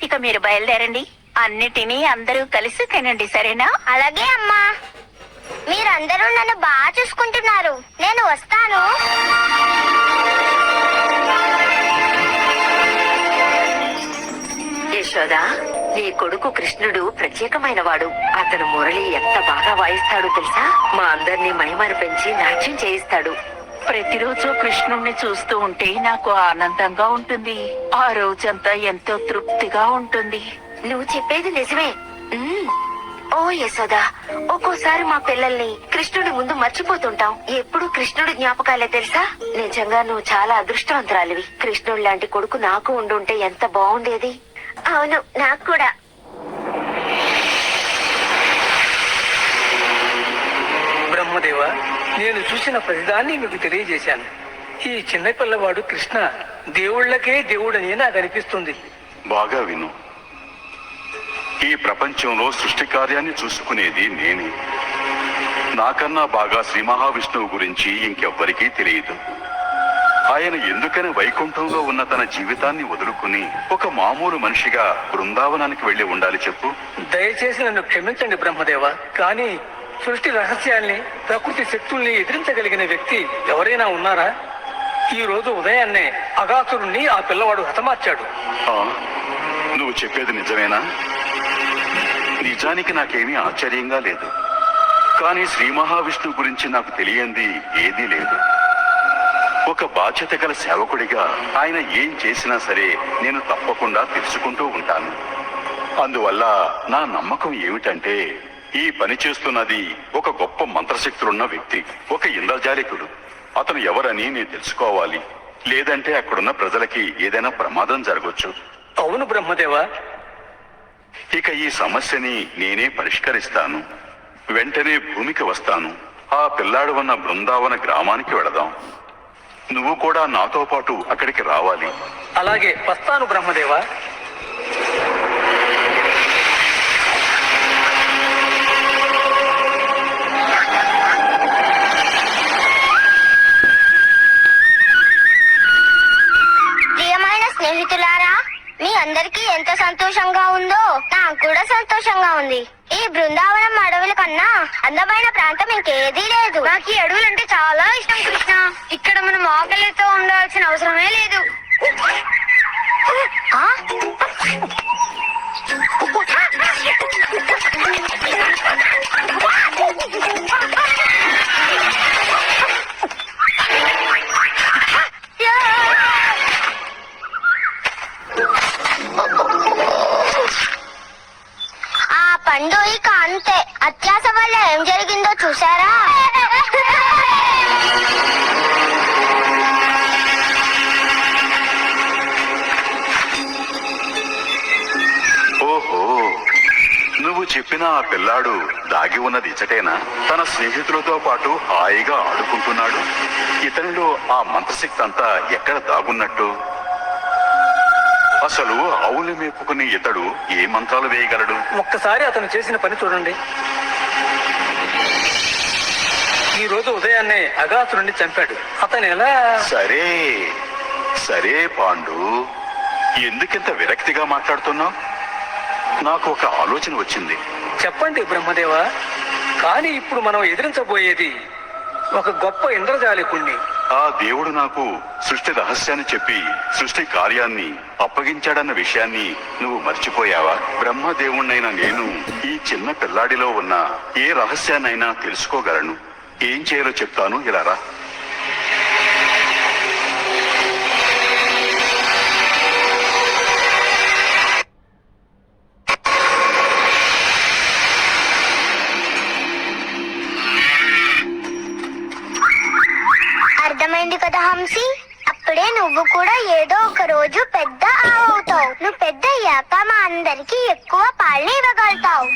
ఇక మీరు బయలుదేరండి. అన్నిటినీ అందరూ కలిసి తినండి, సరేనా? అలాగే అమ్మా. మీరందరూ నన్ను బాగా చూసుకుంటున్నారు. నేను వస్తాను. యశోదా, నీ కొడుకు కృష్ణుడు ప్రత్యేకమైన వాడు. అతను మురళి ఎంత బాగా వాయిస్తాడో తెలుసా? మా అందరినీ మైమరి పెంచి నాట్యం చేయిస్తాడు. ప్రతిరోజు కృష్ణుణ్ణి చూస్తూ ఉంటే నాకు ఆనందంగా ఉంటుంది. ఆ రోజంతా ఎంతో తృప్తిగా ఉంటుంది. నువ్వు చెప్పేది నిజమే. ఓ యశోదా, ఒక్కోసారి మా పిల్లల్ని కృష్ణుడి ముందు మర్చిపోతుంటాం. ఎప్పుడు కృష్ణుడి జ్ఞాపకాలే తెలుసా? నిజంగా నువ్వు చాలా అదృష్టవంతురాలివి. కృష్ణుడు లాంటి కొడుకు నాకు ఉండుంటే ఎంత బాగుండేది. అవును, నాకు కూడా. బ్రహ్మదేవ, నేను చూసిన ప్రతిదాన్ని మీకు తెలియజేశాను. ఈ చిన్న పిల్లవాడు కృష్ణ దేవుళ్లకే దేవుడని నాకు అనిపిస్తుంది. బాగా విను. ఈ ప్రపంచంలో సృష్టి కార్యాన్ని చూసుకునేది నేనే. నాకన్నా బాగా శ్రీ మహావిష్ణువు గురించి ఇంకెవ్వరికీ తెలియదు. ఆయన ఎందుకని వైకుంఠంలో ఉన్న తన జీవితాన్ని వదులుకుని ఒక మామూలు మనిషిగా బృందావనానికి వెళ్లి ఉండాలి చెప్పు? దయచేసి నన్ను క్షమించండి బ్రహ్మదేవ, కానీ సృష్టి రహస్యాల్ని, ప్రకృతి శక్తుల్ని ఎదిరించగలిగిన వ్యక్తి ఎవరైనా ఉన్నారా? ఈ రోజు ఉదయాన్నే అగాసురుణ్ణి ఆ పిల్లవాడు హతమార్చాడు. నువ్వు చెప్పేది నిజమేనా? నిజానికి నాకేమీ ఆశ్చర్యంగా లేదు. కానీ శ్రీ మహావిష్ణువు గురించి నాకు తెలియంది ఏదీ లేదు. ఒక బాధ్యత గల సేవకుడిగా ఆయన ఏం చేసినా సరే నేను తప్పకుండా తెలుసుకుంటూ ఉంటాను. అందువల్ల నా నమ్మకం ఏమిటంటే ఈ పని చేస్తున్నది ఒక గొప్ప మంత్రశక్తులున్న వ్యక్తి, ఒక ఇంద్రజాలికుడు. అతను ఎవరని నేను తెలుసుకోవాలి. లేదంటే అక్కడున్న ప్రజలకి ఏదైనా ప్రమాదం జరగొచ్చు. అవును బ్రహ్మదేవ. ఇక ఈ సమస్యని నేనే పరిష్కరిస్తాను. వెంటనే భూమికి వస్తాను. ఆ పిల్లాడు ఉన్న బృందావన గ్రామానికి వెళదాం. నువ్వు కూడా నాతో పాటు అక్కడికి రావాలి. అలాగే వస్తాను బ్రహ్మదేవ. ప్రియమైన స్నేహితులారా, మీ అందరికీ ఎంత సంతోషంగా ఉందో నాకు కూడా సంతోషంగా ఉంది. ఈ బృందావనం అడవుల కన్నా అందమైన ప్రాంతం ఇంకేదీ లేదు. నాకు ఈ అడవులంటే చాలా ఇష్టం కృష్ణ. ఇక్కడ మనం ఆకలితో ఉండాల్సిన అవసరమే లేదు. ఆ పండు ఇక అంతే. అత్యాస వల్ల ఏం జరిగిందో చూసారా? ఓహో, నువ్వు చెప్పిన ఆ పిల్లాడు దాగి ఉన్నది ఇచ్చటేనా? తన స్నేహితులతో పాటు హాయిగా ఆడుకుంటున్నాడు. ఇతనిలో ఆ మంత్రశక్తి అంతా ఎక్కడ దాగున్నట్టు? అసలు ఆవులు మేపుకుని ఇతడు ఏ మంత్రాలు వేయగలడు? ఒక్కసారి అతను చేసిన పని చూడండి. ఈ రోజు ఉదయాన్నే అగాసురుణ్ణి చంపాడు. అతను ఎలా? సరే సరే పాండు, ఎందుకింత విరక్తిగా మాట్లాడుతున్నావు? నాకు ఒక ఆలోచన వచ్చింది. చెప్పండి బ్రహ్మదేవ. కానీ ఇప్పుడు మనం ఎదిరించబోయేది ఒక గొప్ప ఇంద్రజాలికుణ్ణి. ఆ దేవుడు నాకు సృష్టి రహస్యాన్ని చెప్పి సృష్టి కార్యాన్ని అప్పగించాడన్న విషయాన్ని నువ్వు మర్చిపోయావా? బ్రహ్మదేవుణ్ణైన నేను ఈ చిన్న పిల్లాడిలో ఉన్న ఏ రహస్యాన్నైనా తెలుసుకోగలను. ఏం చేయాలో చెప్తాను, ఇలా రా. అర్థమైంది కదా హంసి? అప్పుడే నువ్వు కూడా ఏదో ఒక రోజు పెద్ద ఆవు అవుతావు. నువ్వు పెద్ద అయ్యాక మా అందరికి ఎక్కువ పాలని ఇవ్వగలుగుతావు.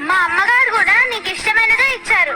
మా అమ్మగారు కూడా నీకు ఇష్టమైనదే ఇచ్చారు.